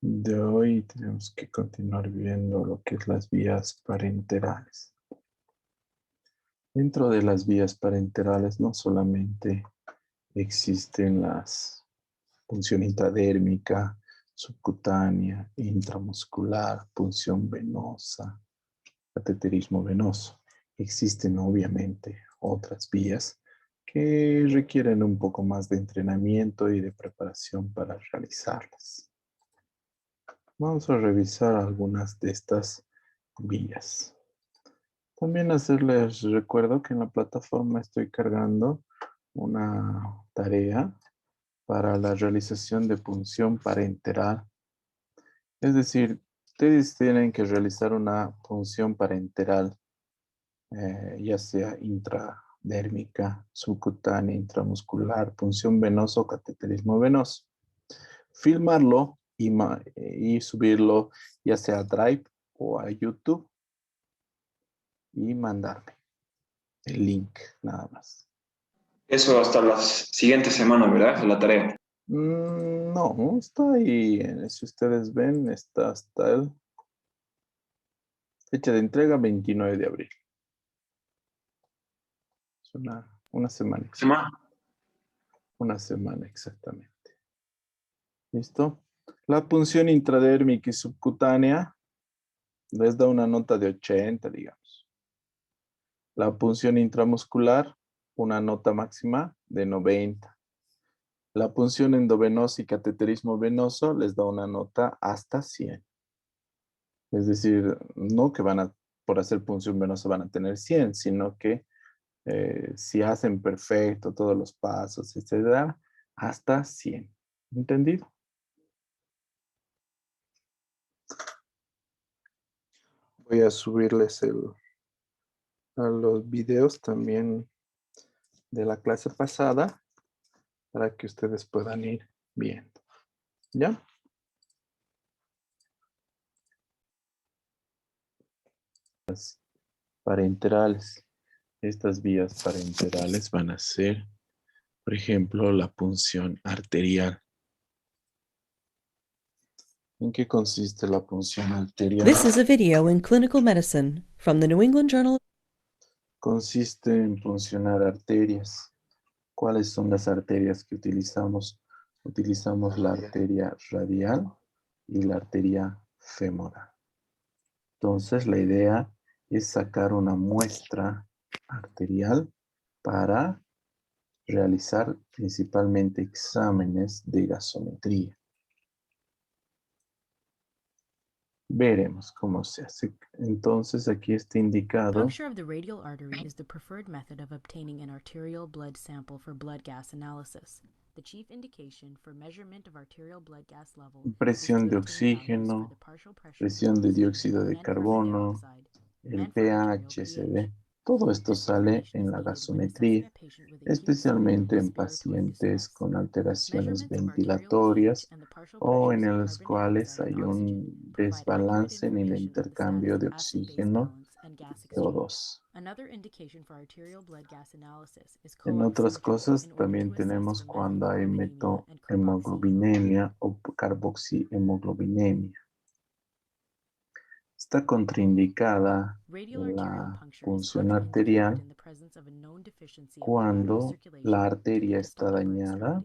de hoy tenemos que continuar viendo lo que es las vías parenterales. Dentro de las vías parenterales no solamente existen las punción intradérmica, subcutánea, intramuscular, punción venosa, cateterismo venoso. Existen obviamente otras vías que requieren un poco más de entrenamiento y de preparación para realizarlas. Vamos a revisar algunas de estas vías. También hacerles recuerdo que en la plataforma estoy cargando una tarea para la realización de punción parenteral. Es decir, ustedes tienen que realizar una punción parenteral, ya sea intradérmica, subcutánea, intramuscular, punción venosa o cateterismo venoso. Filmarlo y subirlo ya sea a Drive o a YouTube y mandarme el link nada más. Eso hasta las siguientes semanas, ¿verdad? La tarea. No, está ahí. Si ustedes ven, está hasta el fecha de entrega 29 de abril. Es una semana. ¿Semana? Una semana exactamente. ¿Listo? La punción intradérmica y subcutánea les da una nota de 80, digamos. La punción intramuscular, una nota máxima de 90. La punción endovenosa y cateterismo venoso les da una nota hasta 100. Es decir, no que por hacer punción venosa van a tener 100, sino que si hacen perfecto todos los pasos, etcétera, hasta 100. ¿Entendido? Voy a subirles a los videos también de la clase pasada para que ustedes puedan ir viendo. ¿Ya? Las parenterales. Estas vías parenterales van a ser, por ejemplo, la punción arterial. ¿En qué consiste la punción arterial? This is a video in clinical medicine from the New England Journal. Consiste en puncionar arterias. ¿Cuáles son las arterias que utilizamos? Utilizamos la arteria radial y la arteria femoral. Entonces, la idea es sacar una muestra arterial para realizar principalmente exámenes de gasometría. Veremos cómo se hace. Entonces, aquí está indicado. Puncture of the radial artery is the preferred method of obtaining an arterial blood sample for blood gas analysis. The chief indication for measurement of arterial blood gas level Presión de oxígeno, presión de dióxido de carbono, el pH, se ve. Todo esto sale en la gasometría, especialmente en pacientes con alteraciones ventilatorias o en los cuales hay un desbalance en el intercambio de oxígeno y CO2. En otras cosas también tenemos cuando hay metohemoglobinemia o carboxihemoglobinemia. Está contraindicada la punción arterial cuando la arteria está dañada,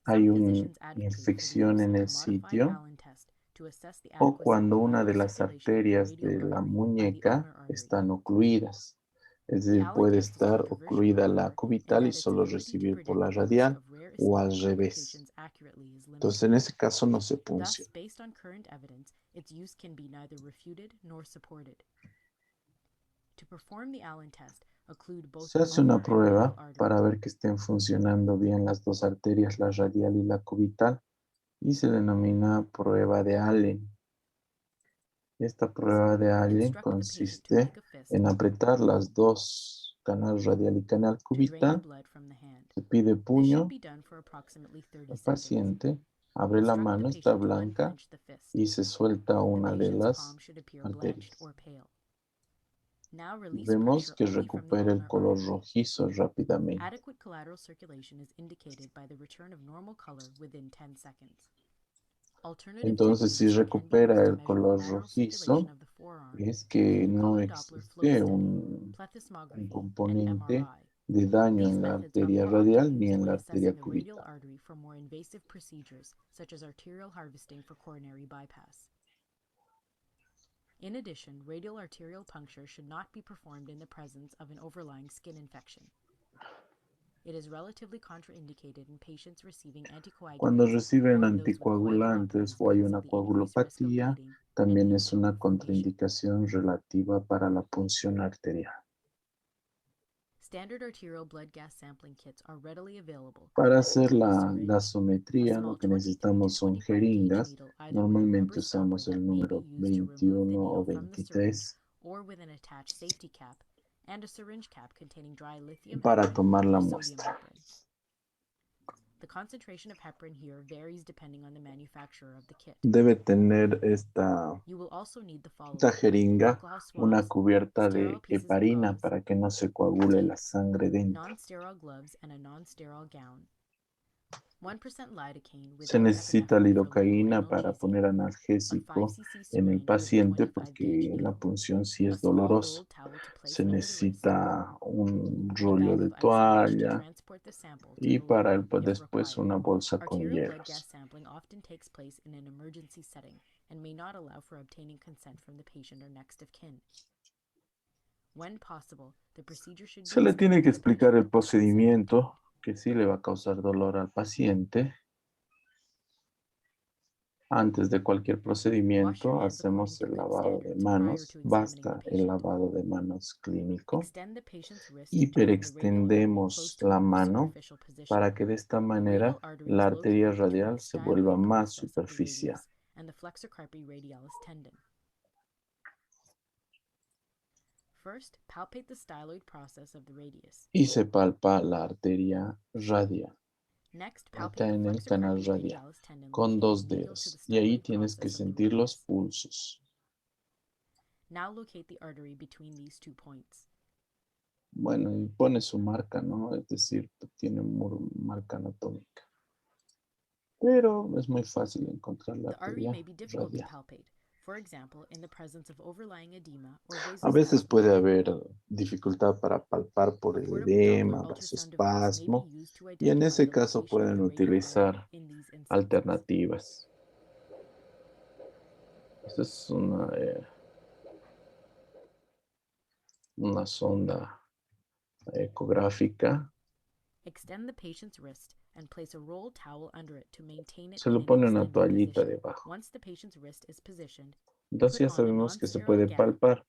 hay una infección en el sitio o cuando una de las arterias de la muñeca están ocluidas. Es decir, puede estar ocluida la cubital y solo recibir por la radial o al revés. Entonces, en ese caso no se punciona. Se hace una prueba para ver que estén funcionando bien las dos arterias, la radial y la cubital, y se denomina prueba de Allen. Esta prueba de Allen consiste en apretar las dos, canal radial y canal cubital. Se pide puño. El paciente abre la mano, está blanca, y se suelta una de las arterias. Vemos que recupera el color rojizo rápidamente. Alternative Entonces, si techniques can be recupera used to el measure color lateral rojizo, circulation of the forearm, es que no color Doppler flow existe study, un plethysmography, and componente MRI. de daño These en la methods are arteria more often radial ni used en when la arteria assessing the radial cubital. artery for more invasive procedures, such as arterial harvesting for coronary bypass. In addition, radial arterial puncture should not be performed in the presence of an overlying skin infection. It is relatively contraindicated in patients receiving Cuando anticoagulants reciben or in those with anticoagulantes coagulopathies o hay because una of the increased risk of coagulopatía, bleeding and también es neutrophil una inflammation. contraindicación relativa para la punción arterial. Standard arterial blood gas sampling kits are readily available. Para that hacer include a la syringe, gasometría, a lo small que 23 to necesitamos son 25 gauge jeringas. needle, either with a Normalmente rubber stopper usamos that el may be número used to remove the 21 o needle from the syringe, 23 or with an attached safety cap, and a syringe cap containing dry lithium para heparin tomar la or sodium muestra. heparin. The concentration of heparin here varies depending on the manufacturer of the kit. Debe tener esta You will also need the following: jeringa alcohol una swabs, cubierta sterile de pieces of heparina gauze, para que no se coagule la tape, sangre dentro. non-sterile gloves, and a non-sterile gown. 1% lidocaine Se without necesita epinephrine for local lidocaína para analgesia. poner A analgésico 5 cc en el syringe with a paciente 25 gauge porque la needle. punción sí A es small dolorosa. rolled towel to place Se under the wrist. necesita un And a rollo bag de of ice in which to toalla transport the sample to y the para lab if después required. una bolsa con Arterial blood gas hielos. sampling often takes place in an emergency setting and may not allow for obtaining consent from the patient or next of kin. When possible, the procedure should Se be le tiene que explained to the explicar patient el with the consent of kin. procedimiento que sí le va a causar dolor al paciente. Antes de cualquier Wash your procedimiento hands according hacemos to el clean lavado de standards prior manos. to examining the Basta el patient. lavado de manos clínico. Extend the patient's wrist to bring the radial artery close Hiperextendemos to a la more mano superficial position. para que de esta The manera radial artery la is arteria located between radial the se vuelva styloid más process of the superficial. radius and the flexor carpi radialis tendon. First, palpate the styloid process of the radius. Y se palpa la arteria radial Next, acá palpate the en el flexor canal carpi radial radialis tendon con located dos medial to the dedos. Y ahí styloid tienes que process of the sentir los radius. pulsos. Now locate the artery between these 2 points. Bueno, y pone su marca, ¿no? Es decir, tiene marca anatómica. Pero es muy fácil encontrar la The artery arteria may be difficult to radial. palpate, for example, in the presence of overlying edema or A veces vasospasm. puede haber dificultad para palpar por A el portable Doppler edema, ultrasound device may be vasospasmo, used to y en identify ese the caso location of pueden the radial artery utilizar in these instances. alternativas. Esta es una sonda ecográfica. Extend the patient's wrist and place a rolled towel under it to maintain it Se in le an pone una extended toallita position. debajo. Once the patient's wrist is positioned, Entonces ya put on a sabemos que se non-sterile puede gown palpar.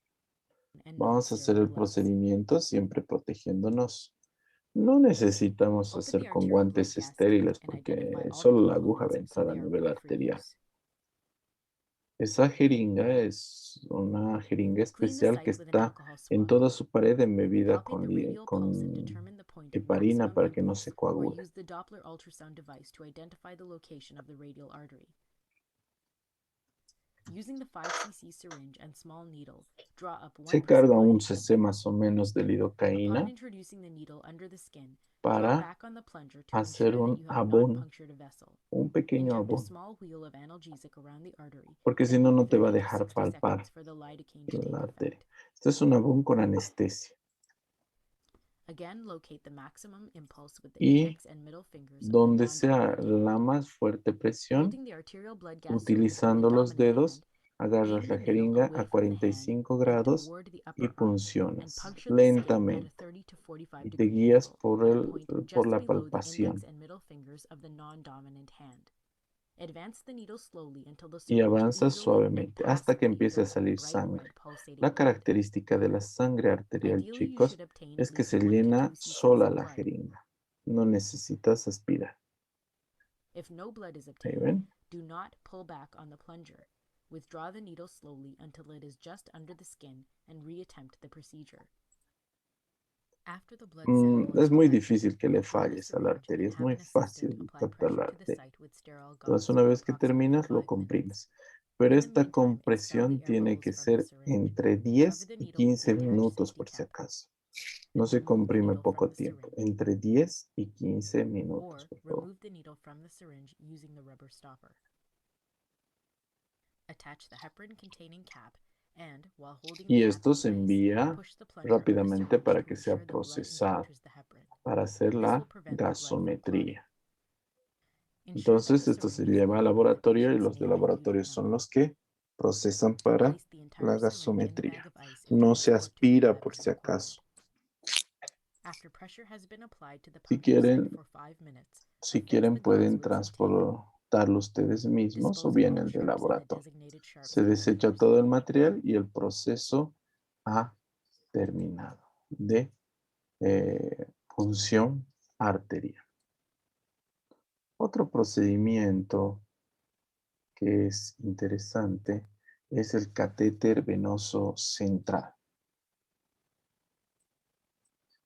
and Vamos a hacer non-sterile el gloves. procedimiento siempre protegiéndonos. No necesitamos Open hacer the con arterial blood guantes gas estériles kit and porque identify all the solo la aguja va components a so entrar a they are nivel ready for arterial. use. Esa jeringa es una jeringa Clean the especial que site with an está alcohol en swab. toda su pared embebida Palpate the radial pulse and determine the point of heparina maximum para que no impulse, se or coagule. use the Doppler ultrasound device to identify the location of the radial artery. Using the 5 cc syringe and small needle, draw up 1% Se carga un lidocaine. cc más o menos de Upon lidocaína introducing the needle under the skin, draw para back on the plunger to hacer ensure that un you have not abono, punctured a vessel. un pequeño Inject a abono, small wheel of analgesic around the artery, porque si and no, no leave te the va a needle dejar 60 palpar seconds for the lidocaine to take la arteria. effect. Este es un abono con anestesia. Again, locate the maximum impulse with the Y index and middle fingers of the donde sea non-dominant hand. la más fuerte presión, Holding the arterial blood gas syringe with utilizando the los dominant dedos, hand, agarras aim la the needle jeringa away a from the hand 45 and grados toward the y upper arm, and puncionas puncture the skin at a lentamente 30 to 45 y te degree guías angle por, at a point por just la below the index palpación and middle fingers of the non-dominant hand. Advance the needle slowly until the y syringe avanzas easily and suavemente hasta que passively empiece a fills with salir bright sangre. red pulsating La blood. característica de la sangre arterial, Ideally, you chicos, should obtain es at que least se 1 to 2 llena cc's sola of la blood. jeringa. No necesitas aspirar. If no blood is ¿Ahí obtained, ven? do not pull back on the plunger. Withdraw the needle slowly until it is just under the skin and reattempt the procedure. After the blood sample Es is muy collected, difícil que le open the falles a la syringe arteria. and Es have muy an assistant fácil apply captar la pressure to the arteria. site with sterile Entonces, gauze una for vez que approximately terminas, lo 5 minutes. comprimes. Pero In the esta meantime, expel compresión the air tiene bubbles que from the ser syringe. entre Cover 10 the y needle with 15 the attached minutos, safety por si cap, acaso. No and se remove the comprime needle from poco the tiempo. syringe. Entre 10 y 15 minutos, Or por favor. remove the needle from the syringe using the rubber stopper. attach the heparin-containing cap and, while holding Y the cap esto in se place, envía push the plunger on the rápidamente syringe para to que sea ensure the blood procesado encounters the heparin. para hacer This la will prevent the blood from clotting. gasometría. Ensure that Entonces, the esto se syringe is lleva al located where the laboratorio y patient's los de name and unit laboratorio son number. los que procesan para Place the entire la syringe in the bag gasometría. of ice and No se transport to the aspira lab por as si required. acaso. After pressure has been applied to the Si puncture site quieren, for 5 minutes, si affix quieren the gauze pueden with some tape. transportarlo ustedes mismos o Dispose of bien all el de sharps in the laboratorio. designated sharp Se desecha separators. todo el material y el proceso ha terminado de punción arterial. Otro procedimiento que es interesante es el catéter venoso central.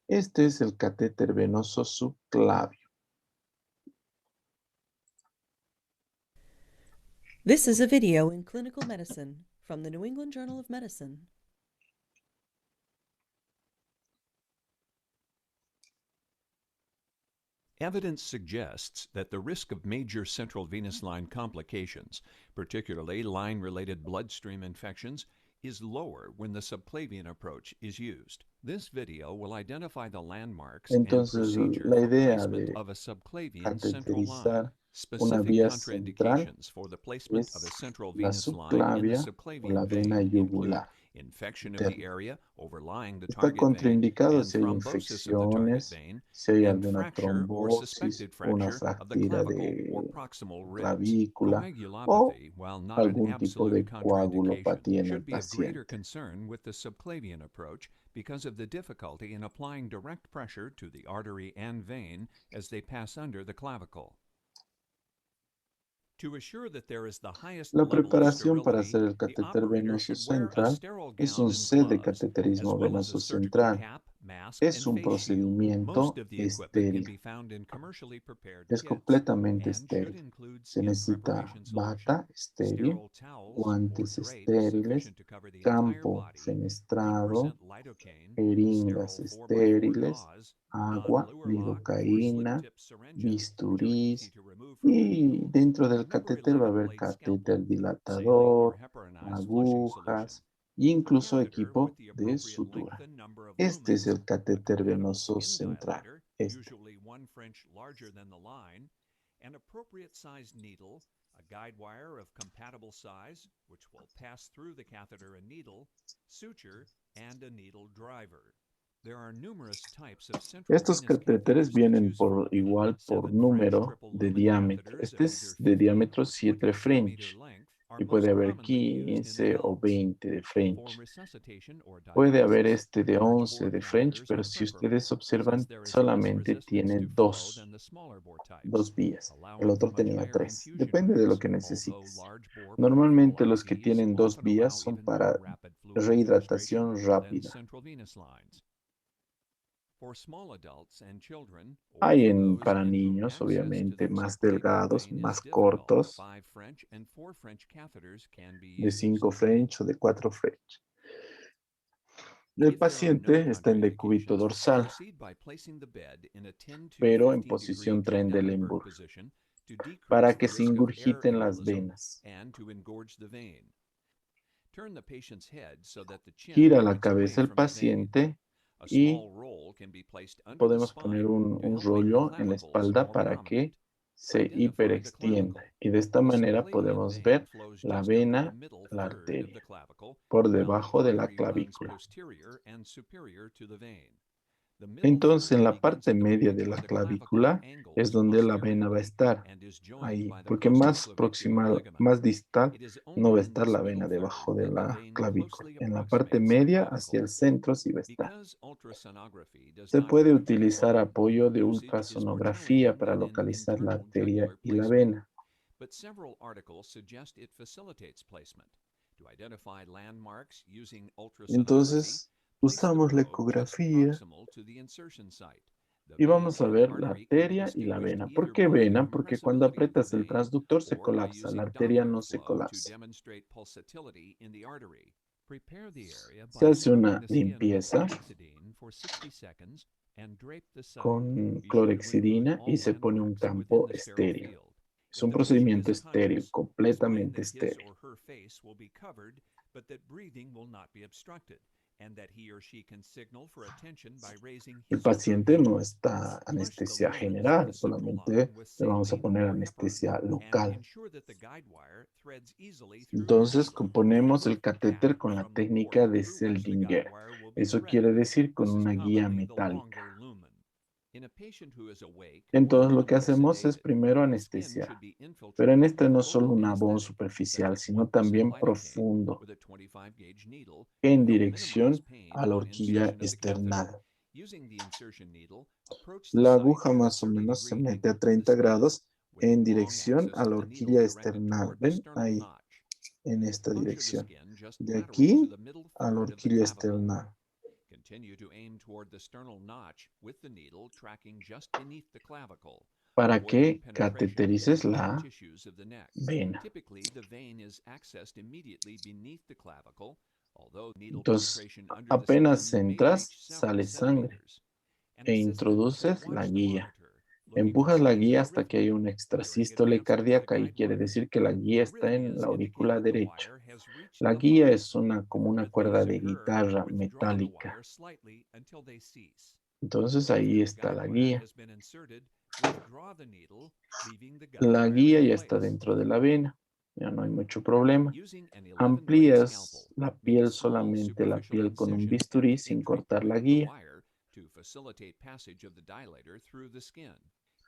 Este es el catéter venoso subclavio. This is a video in clinical medicine from the New England Journal of Medicine. Evidence suggests that the risk of major central venous line complications, particularly line-related bloodstream infections, is lower when the subclavian approach is used. This video will identify the landmarks and Entonces, procedure la for idea placement de of a subclavian central line. cateterizar una Specific vía central contraindications for the placement of a es central la venous line in the subclavia o la subclavian vena vein include yugular infection of the interna. area overlying the Está target vein contraindicado and si hay thrombosis of the target infecciones, vein, si hay and alguna fracture or trombosis, suspected una fracture of the fractura clavicle or de proximal ribs. clavícula o Coagulopathy, while not an algún tipo absolute de contraindication, coagulopatía en el should be of greater paciente. concern with the subclavian approach because of the difficulty in applying direct pressure to the artery and vein as they pass under the clavicle. To assure that there is the highest La level of preparación para sterility, hacer el the catéter operator venoso should wear a central sterile es gown un and set de gloves, as cateterismo well as a venoso surgical central. cap, mask, Es and un face shield. Most procedimiento of the equipment can estéril. be found in commercially prepared Es kits completamente and should estéril. include Se skin necesita preparation solution, bata estéril, sterile towels or guantes drapes estériles, sufficient to cover the entire campo body, fenestrado, 1% lidocaine, jeringas sterile 4x4 estériles, gauze, agua, non-luer lock or lidocaína, slip-tip syringes, which are easy bisturís, to remove from the y needle. dentro del Number catéter va a 11 haber blade catéter scalpel, saline or dilatador, heparinized flushing solution, agujas e a incluso catheter equipo with the de appropriate length sutura. and number of Este es lumens, el a catéter compatible venoso skin central. dilator, Este. usually 1 French larger than the line, an appropriate sized needle, a guide wire of compatible size, which will pass through the catheter and needle, suture, and a needle driver. There are numerous types of central Estos venous catéteres catheters to vienen choose from. por igual por 7 French número triple de lumen diámetro. catheters Este of es either de 15 diámetro or 7 20 millimeter French length are y puede most haber commonly used in 15 o adults. 20 de For French. resuscitation or Puede haber dialysis, este de large 11 bore de French, catheters pero are si preferable, ustedes observan, since there is less solamente resistance tiene to flow than the smaller bore types, dos vías. El allowing otro much tenía higher 3. infusion Depende de lo rates, que although necesites. large bore peripheral Normalmente los que IVs tienen dos often vías allow son even more para rapid fluid administration rehidratación than rápida. central venous lines. For small adults and children, or Hay for those para in whom niños, access to obviamente, the más subclavian delgados, vein is más difficult, cortos, 5 French and 4 French catheters can be de used. 5 French o de 4 French. El If there are no paciente está en decúbito contraindications, dorsal, proceed by placing the bed in a 10 to pero en 15 degree posición J. Trendelenburg Trendelenburg, position to decrease para the que se risk of air ingurgiten las embolism venas. and to engorge the vein. Turn the patient's head so that the chin Gira la points away cabeza el from the vein. paciente A y small roll can be placed under the podemos poner spine un to help make the rollo en la clavicles espalda more para que prominent. se Identify the hiperextienda. clavicle. Y de esta The manera subclavian podemos vein ver flows la just under the vena, middle la third of the arteria, clavicle, por while the debajo de la artery runs clavícula. posterior and superior to the vein. The middle Entonces, en third la begins parte at the media point de la where the clavicle clavícula es angles donde la vena va a posteriorly estar, and is joined ahí, by the porque más prostoclavicular proximal, ligament. más distal, It is no only va a in estar this la middle vena third debajo de that the la vein clavícula. closely En la parte approximates the media, clavicle. hacia el centro, sí va a estar. Because ultrasonography does Se not puede detect utilizar flow, apoyo de usage is more ultrasonografía challenging para than in localizar la internal arteria jugular y la placement. vena. But several articles suggest it facilitates placement. To identify landmarks using ultrasonography, Entonces, place the usamos la probe just ecografía proximal to the insertion site. The y vein vamos a and ver la artery can be arteria y la distinguished vena. ¿Por either qué by the vena? Porque cuando compressibility of the aprietas el vein transductor se or by colapsa, la using arteria Doppler no se flow to colapsa. demonstrate pulsatility in the artery. Prepare the area Se by hace scrubbing una the skin with limpieza clorhexidine for 60 seconds and drape the site. con Be sure to clorhexidina include y all se pone un landmarks campo within the sterile estéril. field. Es If un the patient procedimiento is estéril, conscious, explain completamente that his estéril. or her her face will be covered, but that breathing will not be obstructed, and that he or she can signal for attention by raising El his or her paciente no head. está Flush the anestesia lumens of general, the central solamente line with le vamos a saline poner or heparin, anestesia and local. ensure that the guide wire threads easily through the Entonces needle. componemos el Remove the catéter pad con la from the técnica port de through which the guide Seldinger. wire will be Eso quiere threaded. decir con This is una guía commonly the metálica. longer lumen. In a patient who is awake, Entonces or lo que otherwise hacemos es sedated, primero the skin anestesiar. should be Pero en infiltrated este with no a es solo local un abón anesthetic, such superficial, as sino 1% también lidocaine profundo, with a 25-gauge needle en to help minimize dirección pain a la on horquilla insertion of the catheter. external. Using the insertion needle, approach the La site aguja at a más o 30 menos se degree mete a angle to the 30 skin, grados with the en long dirección axis a la of the needle horquilla directed external. toward the ¿Ven? sternal Ahí, notch. en esta Puncture the dirección. skin just De lateral to aquí the middle a la third of the horquilla clavicle. external. Continue to aim toward the sternal notch with the needle tracking just beneath the clavicle, Para avoiding que penetration cateterices into the la tissues of the neck. vena. Typically, the vein is accessed immediately beneath the clavicle, although needle Entonces, penetration under the apenas skin may entras, reach several sale sangre centimeters. An e assistant can introduces la watch the guía. monitor, looking Empujas for la signs of guía hasta que hay arrhythmia una during extrasístole advancement of the cardíaca y guide quiere wire. decir que la guía está en Arrhythmias la indicate aurícula that the derecha. wire has reached La the guía line. es como una cuerda Arrhythmias de occur, guitarra withdraw the metálica. wire slightly until they cease. Entonces After ahí the está guide la wire guía. has been inserted, withdraw the needle, leaving the guide La wire guía in ya está place. dentro de la vena. Ya no hay mucho problema. Using an 11-blade Amplías scalpel, la make a piel, small solamente la superficial piel con un incision bisturí at the sin entry cortar la point of the guía. wire to facilitate passage of the dilator through the skin.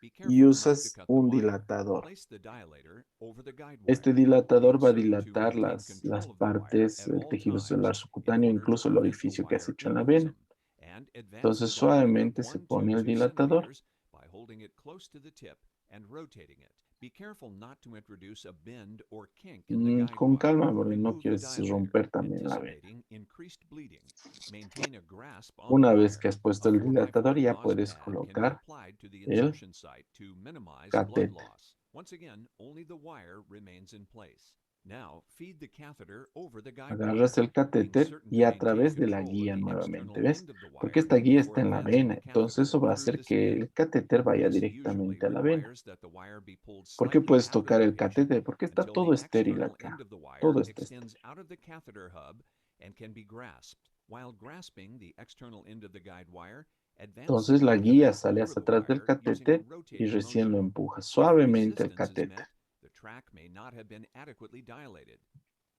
Be Y careful not to usas cut the un wire. dilatador. Place the dilator over the guide Este wire. Be dilatador va a certain to dilatar maintain las control of the wire partes at del all tejido times celular in subcutáneo, order to incluso el prevent the orificio que has wire hecho en la vena. embolism, and advance the Entonces dilator suavemente se 1 to pone el 2 dilatador. centimeters by holding it close to the tip and rotating it. Be careful not to introduce a bend or kink in the guide Con wire. calma porque no Remove the quieres dilator, romper también la vena. anticipating increased bleeding. Maintain a grasp on the Una wire. vez que has puesto A el 4x4 dilatador ya gauze puedes pad can be colocar applied to the el insertion site to minimize blood catéter. loss. Once again, only the wire remains in place. Now, feed the catheter over the guide wire. Agarras el Being catéter certain y to a maintain través de la control of guía the nuevamente, external ¿ves? end of the Porque wire esta guía before está en la advancing vena, the entonces catheter eso va a through hacer the que skin. el catéter vaya This usually directamente a la vena. requires that the wire be pulled ¿Por qué slightly puedes out of tocar the el patient catéter? Porque está until todo the estéril external acá. end of the wire Todo está extends estéril. out of the catheter hub and can be grasped. While grasping the external end of the guide wire, advance the Entonces la catheter guía sale over hacia the atrás del wire using a catéter y rotating recién lo motion. empujas If suavemente el resistance is catéter. met, the track may not have been adequately dilated.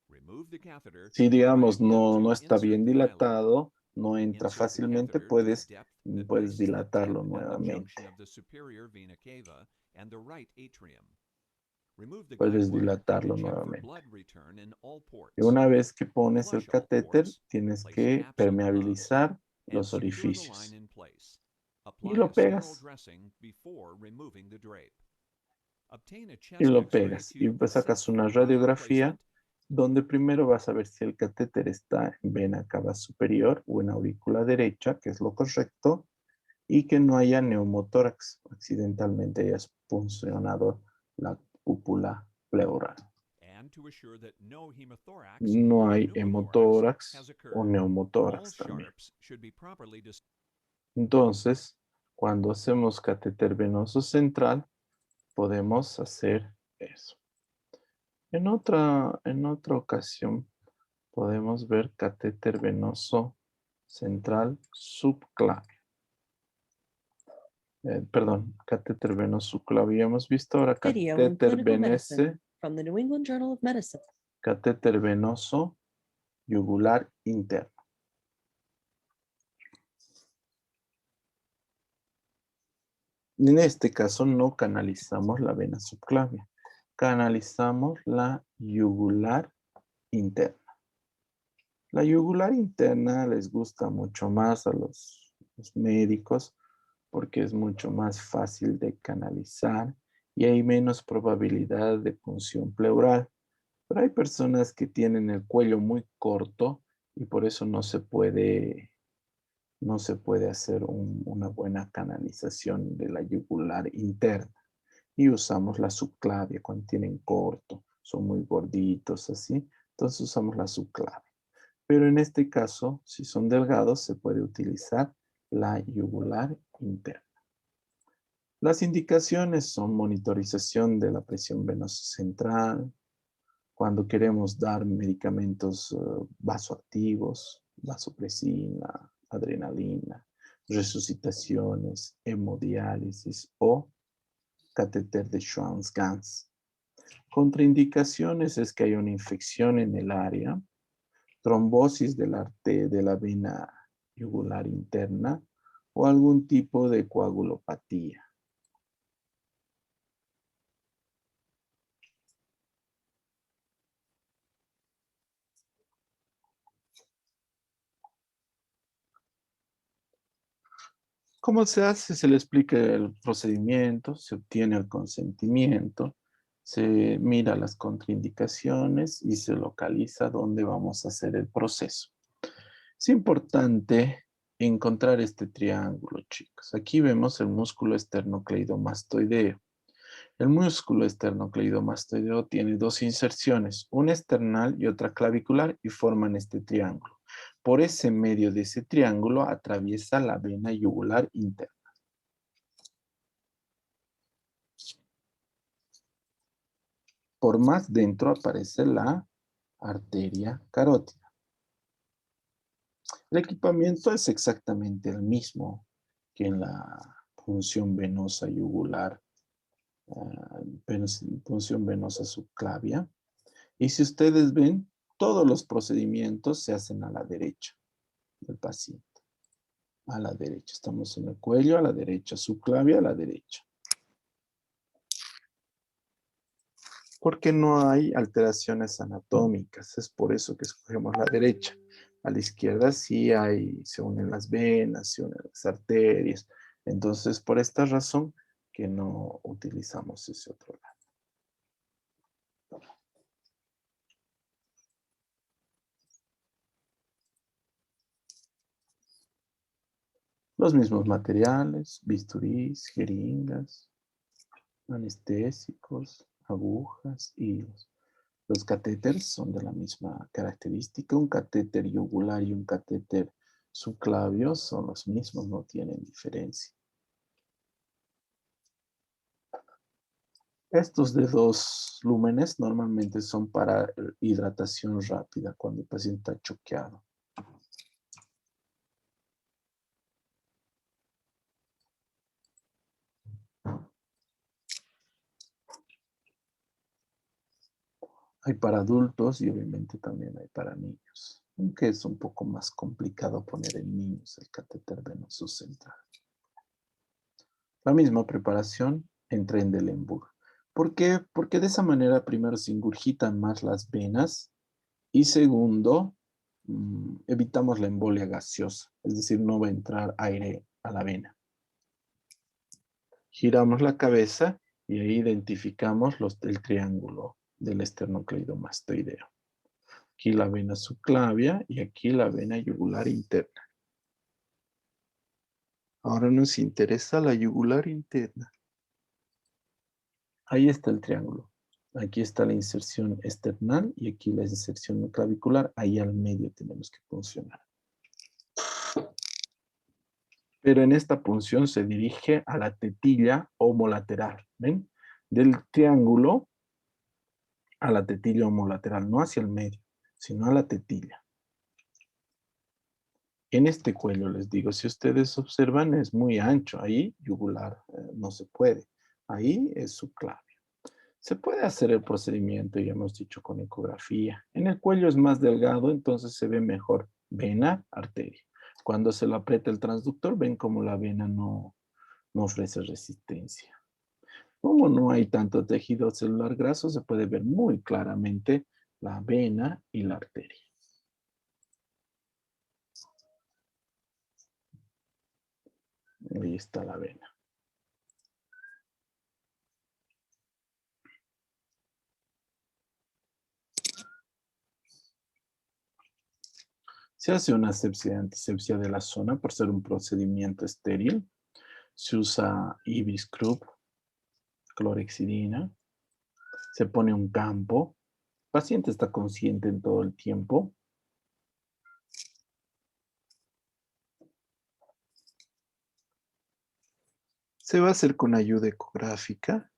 Remove the catheter. Si Try digamos again no to está insert bien the dilator. dilatado, no entra Insert the fácilmente, catheter to a puedes depth that puedes places the tip dilatarlo at the nuevamente. junction of the superior vena cava and the right atrium. Remove the Puedes guide wire dilatarlo and check for nuevamente. blood return in all ports. Y una vez que pones el Flush all catéter, ports, tienes place que caps on the hubs, permeabilizar and los secure the line orificios. in place. Y Apply lo a sterile pegas. dressing before removing the drape. Obtain a Y chest lo X-ray pegas. to Y pues sacas assess una for wire radiografía placement. donde primero vas a ver si el catéter está en vena cava superior o en aurícula derecha, que es lo correcto, y que no haya neumotórax, accidentalmente hayas puncionado la cúpula pleural. And to assure that no hemothorax No or hay pneumothorax hemotórax has o occurred. All neumotórax también. sharps should be properly Entonces, cuando hacemos catéter venoso central, podemos hacer eso. En otra ocasión podemos ver catéter venoso central subclavio. Perdón, catéter venoso subclavio. Ya hemos visto ahora Video in catéter Clinical venese, Medicine from the New England Journal of Medicine. catéter venoso yugular interno. En este caso no canalizamos la vena subclavia, canalizamos la yugular interna. La yugular interna les gusta mucho más a los médicos porque es mucho más fácil de canalizar y hay menos probabilidad de punción pleural. Pero hay personas que tienen el cuello muy corto y por eso no se puede hacer una buena canalización de la yugular interna. Y usamos la subclavia cuando tienen corto, son muy gorditos así, entonces usamos la subclavia. Pero en este caso, si son delgados, se puede utilizar la yugular interna. Las indicaciones son monitorización de la presión venosa central, cuando queremos dar medicamentos vasoactivos, vasopresina, adrenalina, resucitaciones, hemodiálisis o catéter de Schwann-Ganz. Contraindicaciones es que hay una infección en el área, trombosis de la vena yugular interna o algún tipo de coagulopatía. ¿Cómo se hace? Se le explica el procedimiento, se obtiene el consentimiento, se mira las contraindicaciones y se localiza dónde vamos a hacer el proceso. Es importante encontrar este triángulo, chicos. Aquí vemos el músculo esternocleidomastoideo. El músculo esternocleidomastoideo tiene dos inserciones, una external y otra clavicular, y forman este triángulo. Por ese medio de ese triángulo atraviesa la vena yugular interna. Por más dentro aparece la arteria carótida. El equipamiento es exactamente el mismo que en la punción venosa yugular, punción venosa subclavia. Y si ustedes ven, todos los procedimientos se hacen a la derecha del paciente. A la derecha, estamos en el cuello, a la derecha, subclavia, a la derecha. Porque no hay alteraciones anatómicas, es por eso que escogemos la derecha. A la izquierda sí hay, se unen las venas, se unen las arterias. Entonces, por esta razón que no utilizamos ese otro lado. Los mismos materiales, bisturís, jeringas, anestésicos, agujas, hilos. Los catéteres son de la misma característica. Un catéter yugular y un catéter subclavio son los mismos, no tienen diferencia. Estos de 2 lúmenes normalmente son para hidratación rápida cuando el paciente está choqueado. Hay para adultos y obviamente también hay para niños, aunque es un poco más complicado poner en niños el catéter venoso central. La misma preparación en Trendelenburg. ¿Por qué? Porque de esa manera primero se ingurgitan más las venas y segundo, evitamos la embolia gaseosa, es decir, no va a entrar aire a la vena. Giramos la cabeza y ahí identificamos el triángulo del esternocleidomastoideo. Aquí la vena subclavia y aquí la vena yugular interna. Ahora nos interesa la yugular interna. Ahí está el triángulo. Aquí está la inserción external y aquí la inserción clavicular. Ahí al medio tenemos que puncionar. Pero en esta punción se dirige a la tetilla homolateral. ¿Ven? Del triángulo a la tetilla homolateral, no hacia el medio, sino a la tetilla. En este cuello, les digo, si ustedes observan, es muy ancho. Ahí, yugular, no se puede. Ahí es subclavio. Se puede hacer el procedimiento, ya hemos dicho, con ecografía. En el cuello es más delgado, entonces se ve mejor vena, arteria. Cuando se lo aprieta el transductor, ven como la vena no ofrece resistencia. Como no hay tanto tejido celular graso, se puede ver muy claramente la vena y la arteria. Ahí está la vena. Se hace una asepsia y antisepsia de la zona por ser un procedimiento estéril. Se usa Ibis-Krupp, clorhexidina. Se pone un campo. El paciente está consciente en todo el tiempo. Se va a hacer con ayuda ecográfica.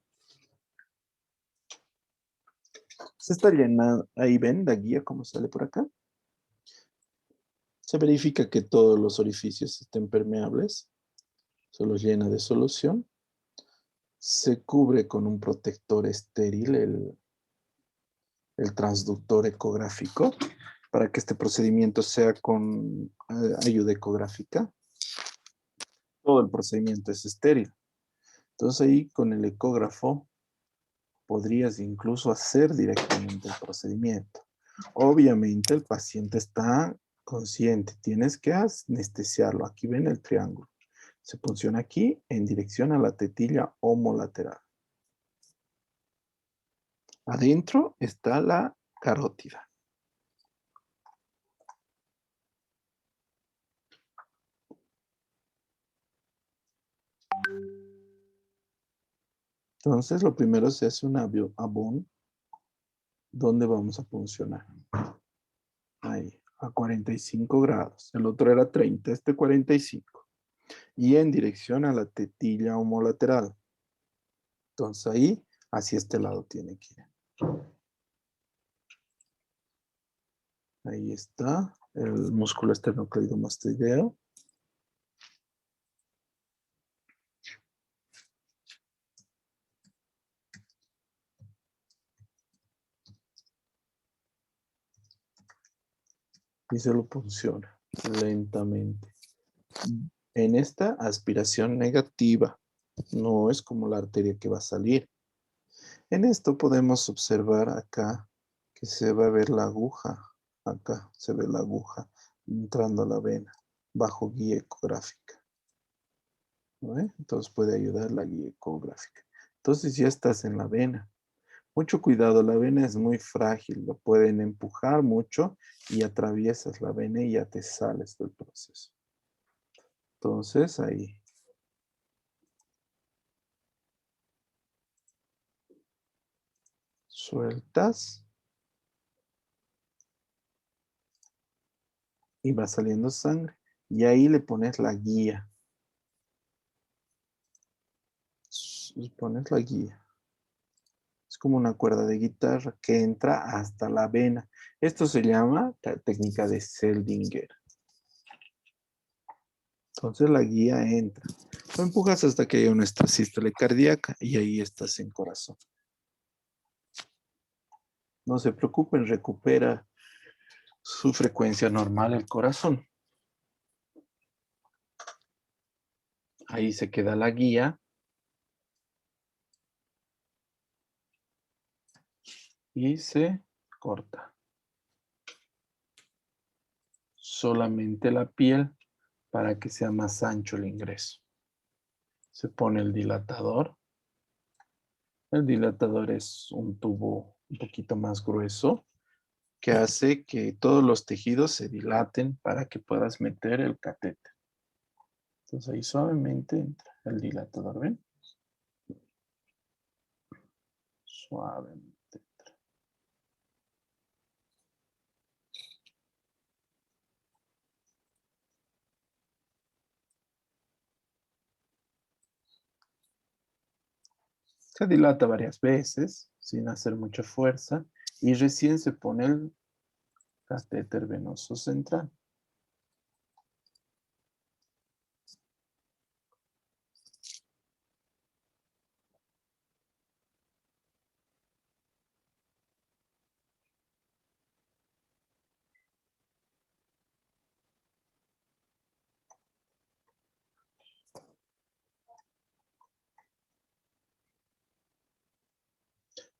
Se está llenando, ahí ven la guía como sale por acá. Se verifica que todos los orificios estén permeables. Se los llena de solución. Se cubre con un protector estéril el transductor ecográfico para que este procedimiento sea con ayuda ecográfica. Todo el procedimiento es estéril. Entonces ahí con el ecógrafo podrías incluso hacer directamente el procedimiento. Obviamente el paciente está consciente, tienes que anestesiarlo. Aquí ven el triángulo. Se funciona aquí en dirección a la tetilla homolateral. Adentro está la carótida. Entonces, lo primero se hace un abón. ¿Dónde vamos a funcionar? Ahí, a 45 grados. El otro era 30, este 45. Y en dirección a la tetilla homolateral. Entonces ahí, hacia este lado tiene que ir. Ahí está el músculo esternocleidomastoideo. Y se lo funciona lentamente. En esta aspiración negativa, no es como la arteria que va a salir. En esto podemos observar acá que se va a ver la aguja. Acá se ve la aguja entrando a la vena bajo guía ecográfica. ¿No ve? Entonces puede ayudar la guía ecográfica. Entonces ya estás en la vena. Mucho cuidado, la vena es muy frágil, lo pueden empujar mucho y atraviesas la vena y ya te sales del proceso. Entonces ahí. Sueltas. Y va saliendo sangre. Y ahí le pones la guía. Pones la guía. Es como una cuerda de guitarra que entra hasta la vena. Esto se llama la técnica de Seldinger. Entonces la guía entra. Lo empujas hasta que haya una sístole cardíaca y ahí estás en corazón. No se preocupen, recupera su frecuencia normal el corazón. Ahí se queda la guía. Y se corta. Solamente la piel para que sea más ancho el ingreso. Se pone el dilatador. El dilatador es un tubo un poquito más grueso que hace que todos los tejidos se dilaten para que puedas meter el catéter. Entonces ahí suavemente entra el dilatador, ¿ven? Suavemente entra. Se dilata varias veces sin hacer mucha fuerza y recién se pone el catéter venoso central.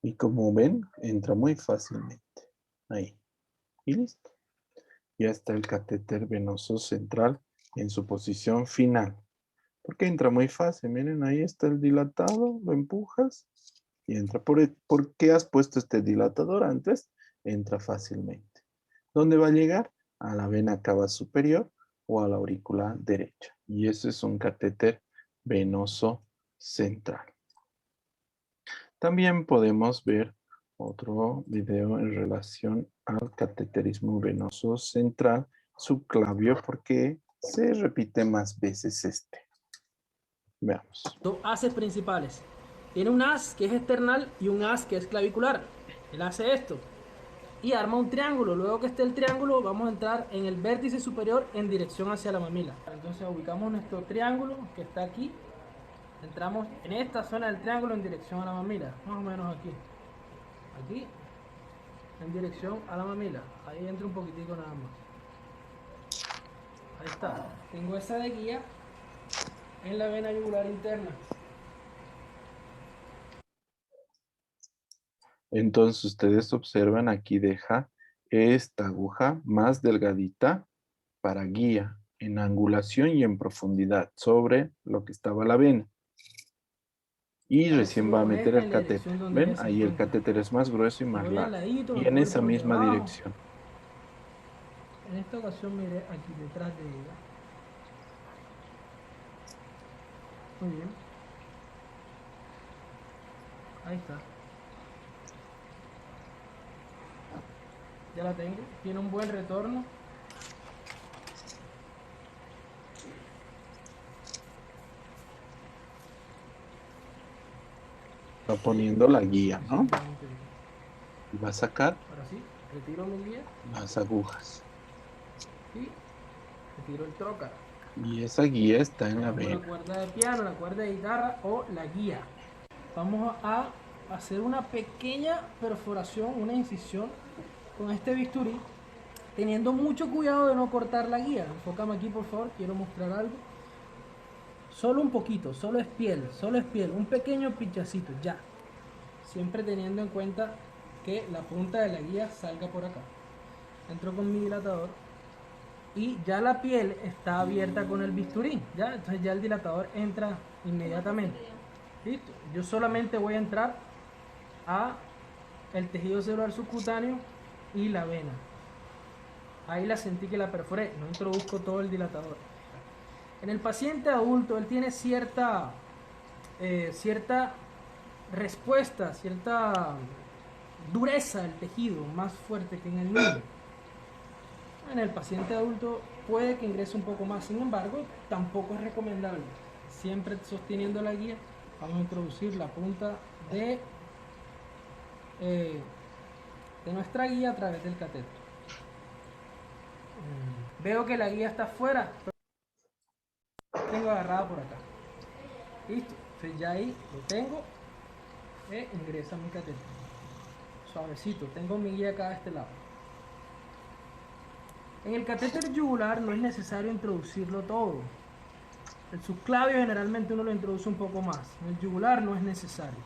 Y como ven, entra muy fácilmente. Ahí. Y listo. Ya está el catéter venoso central en su posición final. Porque entra muy fácil. Miren, ahí está el dilatado. Lo empujas y entra. ¿Por qué has puesto este dilatador antes? Entra fácilmente. ¿Dónde va a llegar? A la vena cava superior o a la aurícula derecha. Y ese es un catéter venoso central. También podemos ver otro video en relación al cateterismo venoso central subclavio porque se repite más veces este. Veamos. Dos haces principales. Tiene un haz que es external y un haz que es clavicular. Él hace esto y arma un triángulo. Luego que esté el triángulo, vamos a entrar en el vértice superior en dirección hacia la mamila. Entonces ubicamos nuestro triángulo que está aquí. Entramos en esta zona del triángulo en dirección a la mamila, más o menos aquí. Aquí, en dirección a la mamila. Ahí entra un poquitico nada más. Ahí está. Tengo esa de guía en la vena yugular interna. Entonces ustedes observan, aquí deja esta aguja más delgadita para guía en angulación y en profundidad sobre lo que estaba la vena. Y Eso recién lo va a conecta meter en el la dirección catéter. donde ¿Ven? ella se Ahí el encuentra. catéter es más grueso y Me más voy al largo. ladito, me Y en voy esa por misma debajo. dirección. En esta ocasión miré aquí detrás de ella. Muy bien. Ahí está. Ya la tengo. Tiene un buen retorno. Va poniendo la guía, ¿no? Suficientemente bien. Y va a sacar Ahora sí, retiro mi guía las agujas. y retiro el trócar. Y esa guía está en la Pongo la vena. cuerda de piano, la cuerda de guitarra o la guía. Vamos a hacer una pequeña perforación, una incisión con este bisturí, teniendo mucho cuidado de no cortar la guía. Enfócame aquí, por favor, quiero mostrar algo. Solo un poquito, solo es piel, un pequeño pinchacito, ya. Siempre teniendo en cuenta que la punta de la guía salga por acá. Entro con mi dilatador y ya la piel está abierta con el bisturí, ya, entonces ya el dilatador entra inmediatamente. Listo, yo solamente voy a entrar a el tejido celular subcutáneo y la vena. Ahí la sentí que la perforé, no introduzco todo el dilatador. En el paciente adulto, él tiene cierta respuesta, cierta dureza del tejido, más fuerte que en el niño. En el paciente adulto puede que ingrese un poco más, sin embargo, tampoco es recomendable. Siempre sosteniendo la guía, vamos a introducir la punta de nuestra guía a través del catéter. Veo que la guía está fuera, pero tengo agarrada por acá. Listo, entonces ya ahí lo tengo e ingresa mi catéter. Suavecito, tengo mi guía acá de este lado. En el catéter yugular no es necesario introducirlo todo. El subclavio generalmente uno lo introduce un poco más. En el yugular no es necesario.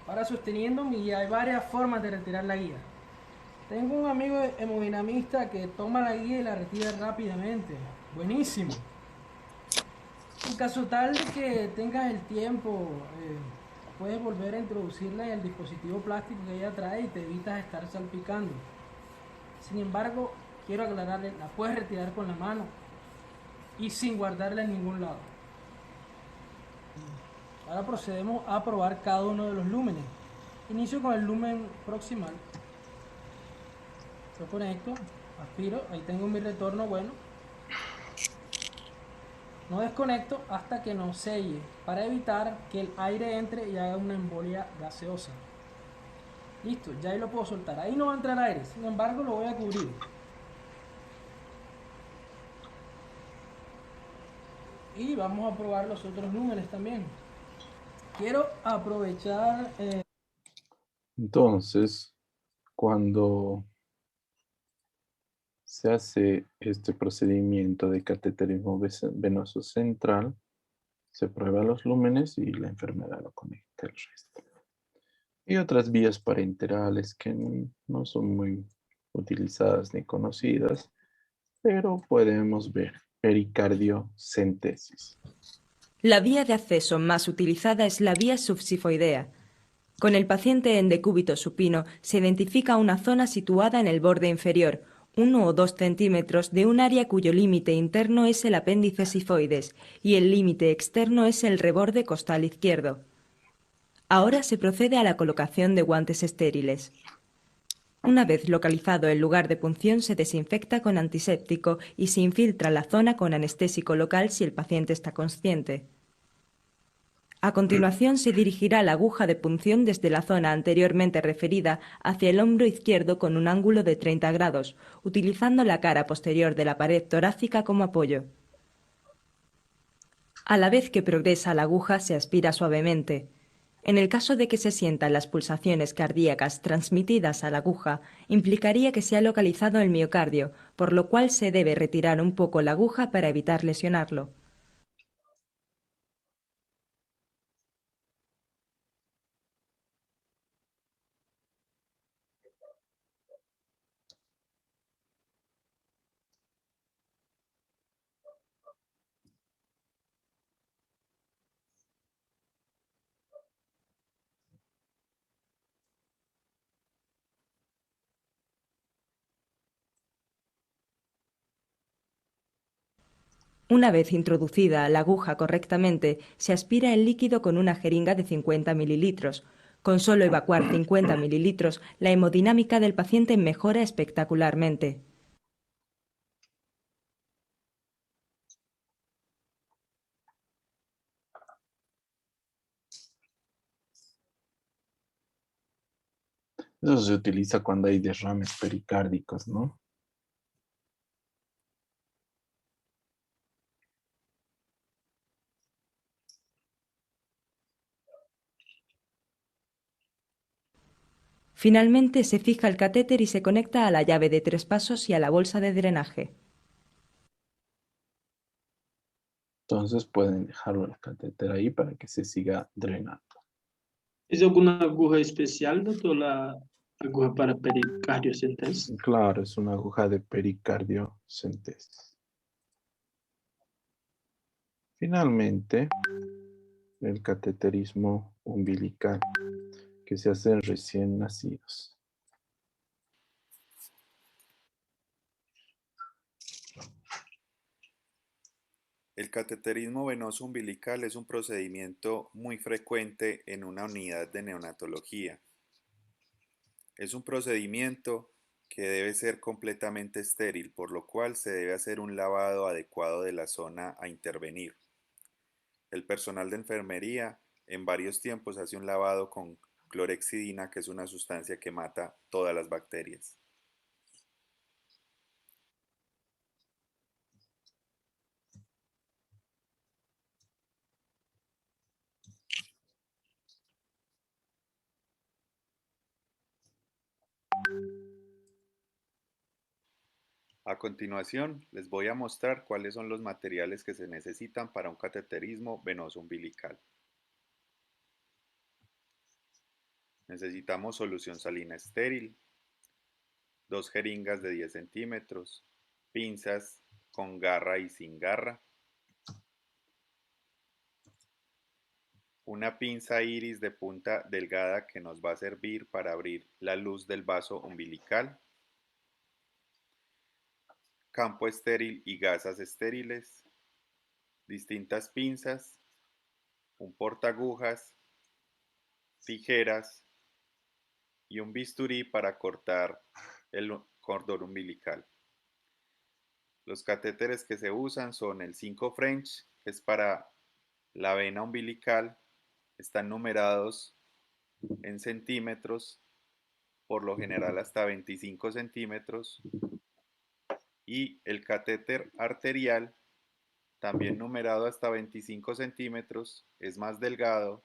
Ahora sosteniendo mi guía, hay varias formas de retirar la guía. Tengo un amigo hemodinamista que toma la guía y la retira rápidamente. Buenísimo. En caso tal de que tengas el tiempo, puedes volver a introducirla en el dispositivo plástico que ella trae y te evitas estar salpicando. Sin embargo, quiero aclararle, la puedes retirar con la mano y sin guardarla en ningún lado. Ahora procedemos a probar cada uno de los lúmenes. Inicio con el lumen proximal. Lo conecto, aspiro, ahí tengo mi retorno bueno. No desconecto hasta que no selle, para evitar que el aire entre y haga una embolia gaseosa. Listo, ya ahí lo puedo soltar. Ahí no va a entrar aire, sin embargo lo voy a cubrir. Y vamos a probar los otros lúmenes también. Quiero aprovechar... Entonces, cuando se hace este procedimiento de cateterismo venoso central, se prueba los lúmenes y la enfermera lo conecta el resto. Y otras vías parenterales que no son muy utilizadas ni conocidas, pero podemos ver pericardiocentesis. La vía de acceso más utilizada es la vía subsifoidea. Con el paciente en decúbito supino se identifica una zona situada en el borde inferior, 1 o 2 centímetros de un área cuyo límite interno es el apéndice sifoides y el límite externo es el reborde costal izquierdo. Ahora se procede a la colocación de guantes estériles. Una vez localizado el lugar de punción, se desinfecta con antiséptico y se infiltra la zona con anestésico local si el paciente está consciente. A continuación se dirigirá la aguja de punción desde la zona anteriormente referida hacia el hombro izquierdo con un ángulo de 30 grados, utilizando la cara posterior de la pared torácica como apoyo. A la vez que progresa la aguja se aspira suavemente. En el caso de que se sientan las pulsaciones cardíacas transmitidas a la aguja, implicaría que se ha localizado el miocardio, por lo cual se debe retirar un poco la aguja para evitar lesionarlo. Una vez introducida la aguja correctamente, se aspira el líquido con una jeringa de 50 mililitros. Con solo evacuar 50 mililitros, la hemodinámica del paciente mejora espectacularmente. Eso se utiliza cuando hay derrames pericárdicos, ¿no? Finalmente se fija el catéter y se conecta a la llave de 3 pasos y a la bolsa de drenaje. Entonces pueden dejarlo el catéter ahí para que se siga drenando. ¿Es alguna aguja especial, doctor, la aguja para pericardiocentesis? Claro, es una aguja de pericardiocentesis. Finalmente, el cateterismo umbilical, que se hace en recién nacidos. El cateterismo venoso umbilical es un procedimiento muy frecuente en una unidad de neonatología. Es un procedimiento que debe ser completamente estéril, por lo cual se debe hacer un lavado adecuado de la zona a intervenir. El personal de enfermería en varios tiempos hace un lavado con clorhexidina, que es una sustancia que mata todas las bacterias. A continuación, les voy a mostrar cuáles son los materiales que se necesitan para un cateterismo venoso umbilical. Necesitamos solución salina estéril, 2 jeringas de 10 centímetros, pinzas con garra y sin garra, una pinza iris de punta delgada que nos va a servir para abrir la luz del vaso umbilical, campo estéril y gasas estériles, distintas pinzas, un portaagujas, tijeras y un bisturí para cortar el cordón umbilical. Los catéteres que se usan son el 5 French, que es para la vena umbilical, están numerados en centímetros, por lo general hasta 25 centímetros, y el catéter arterial, también numerado hasta 25 centímetros, es más delgado,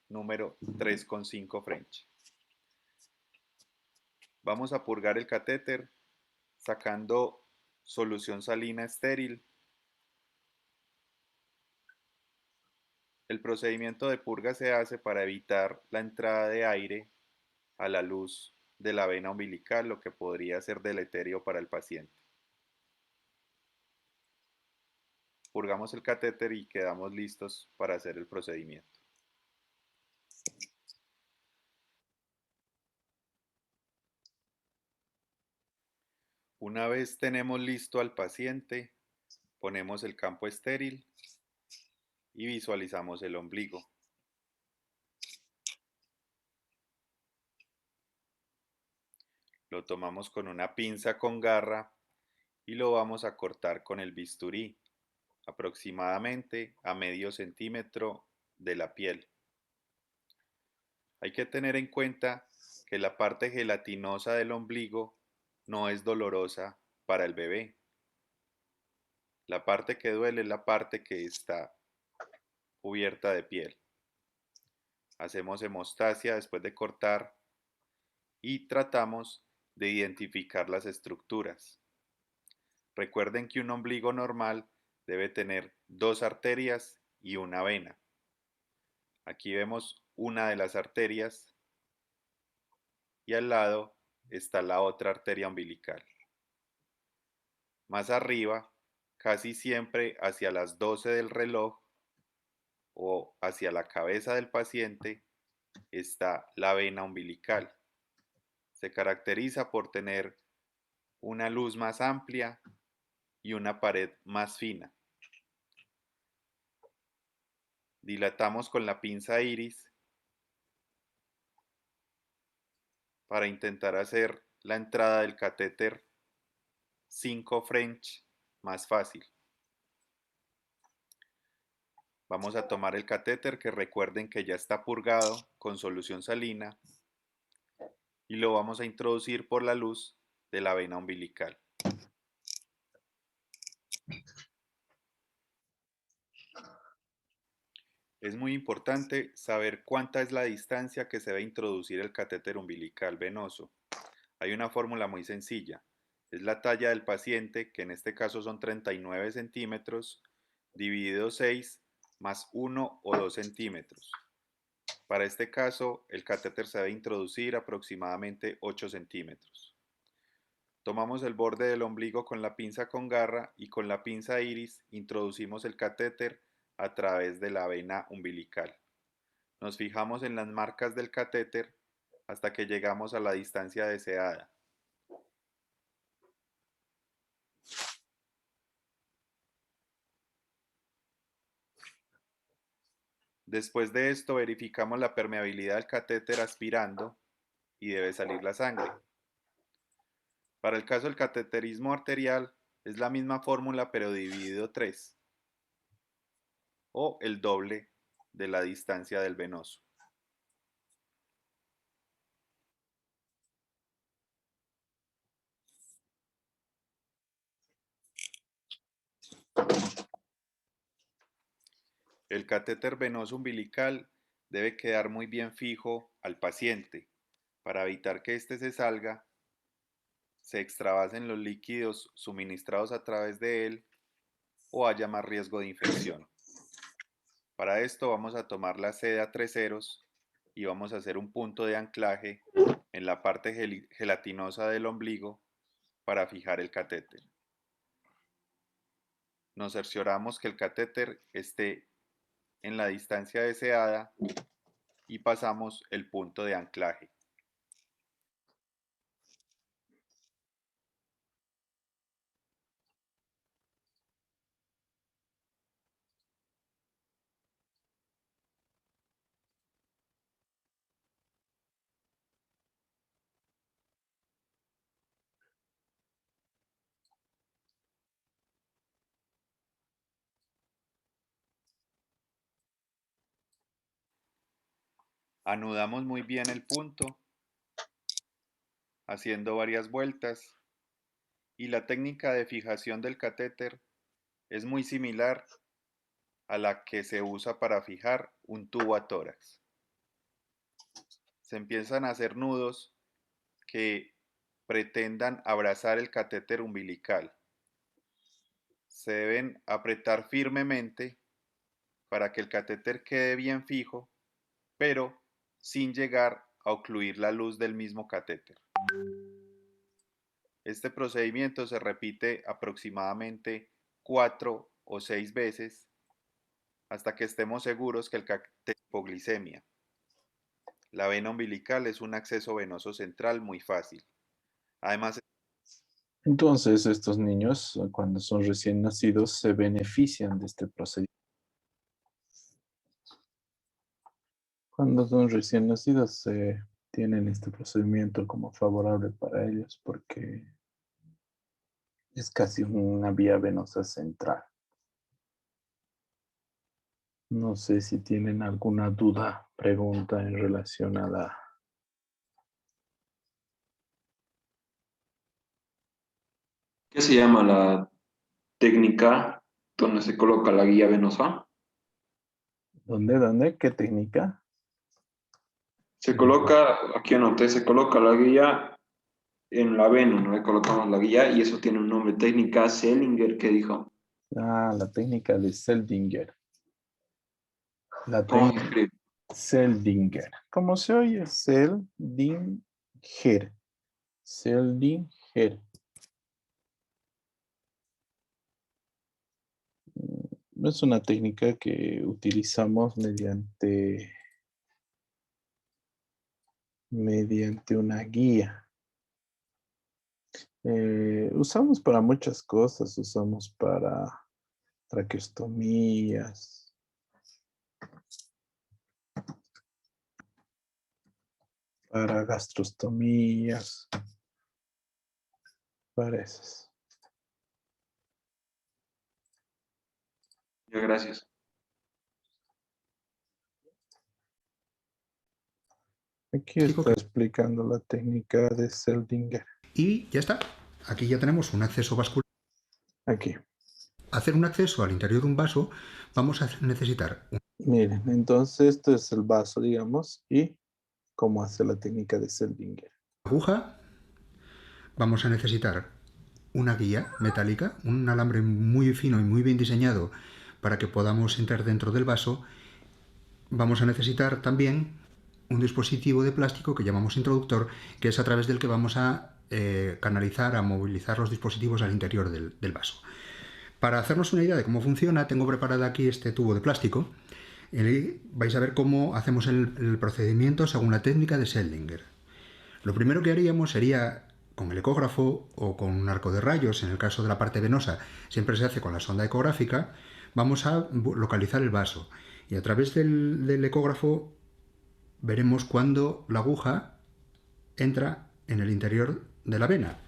número 3,5 French. Vamos a purgar el catéter sacando solución salina estéril. El procedimiento de purga se hace para evitar la entrada de aire a la luz de la vena umbilical, lo que podría ser deleterio para el paciente. Purgamos el catéter y quedamos listos para hacer el procedimiento. Una vez tenemos listo al paciente, ponemos el campo estéril y visualizamos el ombligo. Lo tomamos con una pinza con garra y lo vamos a cortar con el bisturí, aproximadamente a medio centímetro de la piel. Hay que tener en cuenta que la parte gelatinosa del ombligo no es dolorosa para el bebé. La parte que duele es la parte que está cubierta de piel. Hacemos hemostasia después de cortar y tratamos de identificar las estructuras. Recuerden que un ombligo normal debe tener 2 arterias y una vena. Aquí vemos una de las arterias y al lado está la otra arteria umbilical. Más arriba, casi siempre hacia las 12 del reloj o hacia la cabeza del paciente, está la vena umbilical. Se caracteriza por tener una luz más amplia y una pared más fina. Dilatamos con la pinza iris para intentar hacer la entrada del catéter 5 French más fácil. Vamos a tomar el catéter, que recuerden que ya está purgado con solución salina, y lo vamos a introducir por la luz de la vena umbilical. Es muy importante saber cuánta es la distancia que se debe introducir el catéter umbilical venoso. Hay una fórmula muy sencilla. Es la talla del paciente, que en este caso son 39 centímetros, dividido 6 más 1 o 2 centímetros. Para este caso, el catéter se debe introducir aproximadamente 8 centímetros. Tomamos el borde del ombligo con la pinza con garra y con la pinza iris introducimos el catéter a través de la vena umbilical. Nos fijamos en las marcas del catéter hasta que llegamos a la distancia deseada. Después de esto verificamos la permeabilidad del catéter aspirando y debe salir la sangre. Para el caso del cateterismo arterial es la misma fórmula pero dividido 3 o el doble de la distancia del venoso. El catéter venoso umbilical debe quedar muy bien fijo al paciente para evitar que éste se salga, se extravasen los líquidos suministrados a través de él o haya más riesgo de infección. Para esto vamos a tomar la seda 3 ceros y vamos a hacer un punto de anclaje en la parte gelatinosa del ombligo para fijar el catéter. Nos cercioramos que el catéter esté en la distancia deseada y pasamos el punto de anclaje. Anudamos muy bien el punto, haciendo varias vueltas, y la técnica de fijación del catéter es muy similar a la que se usa para fijar un tubo a tórax. Se empiezan a hacer nudos que pretendan abrazar el catéter umbilical. Se deben apretar firmemente para que el catéter quede bien fijo, pero sin llegar a ocluir la luz del mismo catéter. Este procedimiento se repite aproximadamente 4 o 6 veces hasta que estemos seguros que el catéter tiene hipoglicemia. La vena umbilical es un acceso venoso central muy fácil. Además, Entonces, estos niños, cuando son recién nacidos, se benefician de este procedimiento. Cuando son recién nacidos, tienen este procedimiento como favorable para ellos porque es casi una vía venosa central. No sé si tienen alguna duda, pregunta en relación a la... ¿Qué se llama la técnica donde se coloca la guía venosa? ¿Dónde? ¿Qué técnica? Se coloca, aquí anoté, se coloca la guía en la vena, ¿no? Le colocamos la guía y eso tiene un nombre, técnica Sellinger, ¿qué dijo? Ah, la técnica de Seldinger. La ¿Cómo se técnica escribe? Seldinger. ¿Cómo se oye? Seldinger. Seldinger. Es una técnica que utilizamos mediante una guía. Usamos para muchas cosas, usamos para traqueostomías, para gastrostomías, para esas. Ya, gracias. Aquí está explicando la técnica de Seldinger. Y ya está. Aquí ya tenemos un acceso vascular. Aquí. Hacer un acceso al interior de un vaso, vamos a necesitar Miren, entonces esto es el vaso, digamos, y cómo hace la técnica de Seldinger. aguja, vamos a necesitar una guía metálica, un alambre muy fino y muy bien diseñado para que podamos entrar dentro del vaso. Vamos a necesitar también un dispositivo de plástico que llamamos introductor, que es a través del que vamos a canalizar, a movilizar los dispositivos al interior del vaso. Para hacernos una idea de cómo funciona, tengo preparada aquí este tubo de plástico. Y vais a ver cómo hacemos el procedimiento según la técnica de Seldinger. Lo primero que haríamos sería con el ecógrafo o con un arco de rayos, en el caso de la parte venosa siempre se hace con la sonda ecográfica, vamos a localizar el vaso y a través del ecógrafo veremos cuando la aguja entra en el interior de la vena.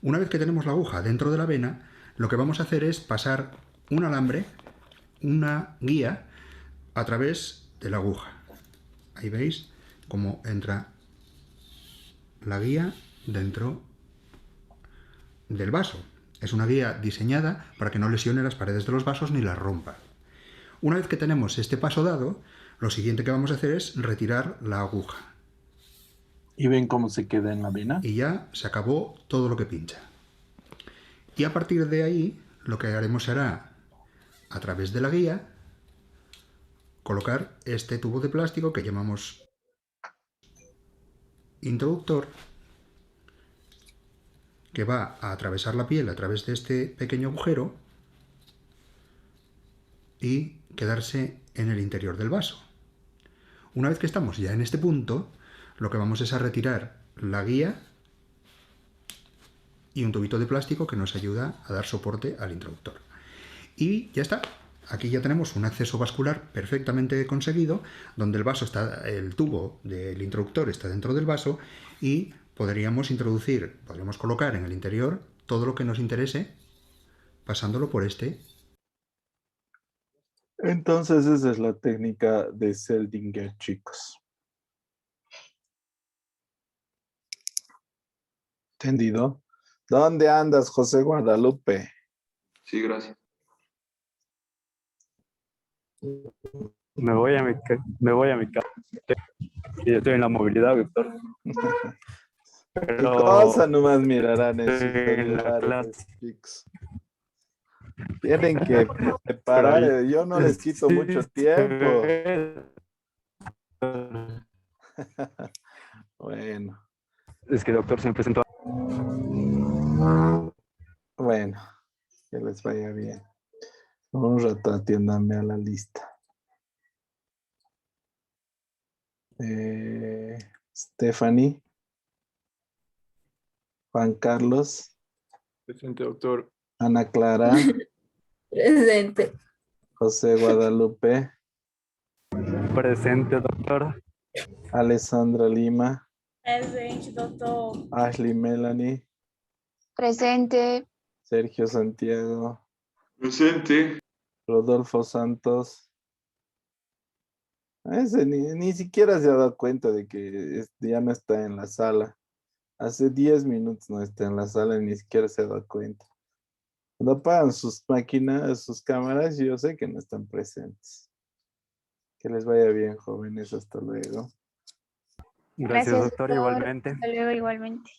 Una vez que tenemos la aguja dentro de la vena, lo que vamos a hacer es pasar un alambre, una guía, a través de la aguja. Ahí veis cómo entra la guía dentro del vaso. Es una guía diseñada para que no lesione las paredes de los vasos ni las rompa. Una vez que tenemos este paso dado, lo siguiente que vamos a hacer es retirar la aguja. ¿Y ven cómo se queda en la vena? Y ya se acabó todo lo que pincha. Y a partir de ahí, lo que haremos será, a través de la guía, colocar este tubo de plástico que llamamos introductor, que va a atravesar la piel a través de este pequeño agujero y quedarse en el interior del vaso. Una vez que estamos ya en este punto, lo que vamos es a retirar la guía y un tubito de plástico que nos ayuda a dar soporte al introductor. Y ya está. Aquí ya tenemos un acceso vascular perfectamente conseguido, donde el vaso está, el tubo del introductor está dentro del vaso y podríamos colocar en el interior todo lo que nos interese pasándolo por este. Entonces esa es la técnica de Seldinger, chicos. ¿Entendido? ¿Dónde andas, José Guadalupe? Sí, gracias. Me voy a mi casa. Yo estoy en la movilidad, doctor. ¿Qué cosa nomás mirarán en sus en la celulares, chicos? Tienen que preparar, yo no les quito mucho tiempo. Bueno. Es que doctor se presentó. Bueno, que les vaya bien. Un rato atiéndanme a la lista. Stephanie. Juan Carlos. Presente, doctor. Ana Clara. Presente. José Guadalupe. Presente, doctor. Alessandra Lima. Presente, doutor. Ashley Melanie. Presente. Sergio Santiago. Presente. Rodolfo Santos. Ese ni siquiera se ha dado cuenta de que ya no está en la sala. Hace 10 minutos no está en la sala y ni siquiera se ha dado cuenta. Cuando apagan sus máquinas, sus cámaras, yo sé que no están presentes. Que les vaya bien, jóvenes. Hasta luego. Gracias, doctor, doctor. igualmente. Hasta luego, igualmente.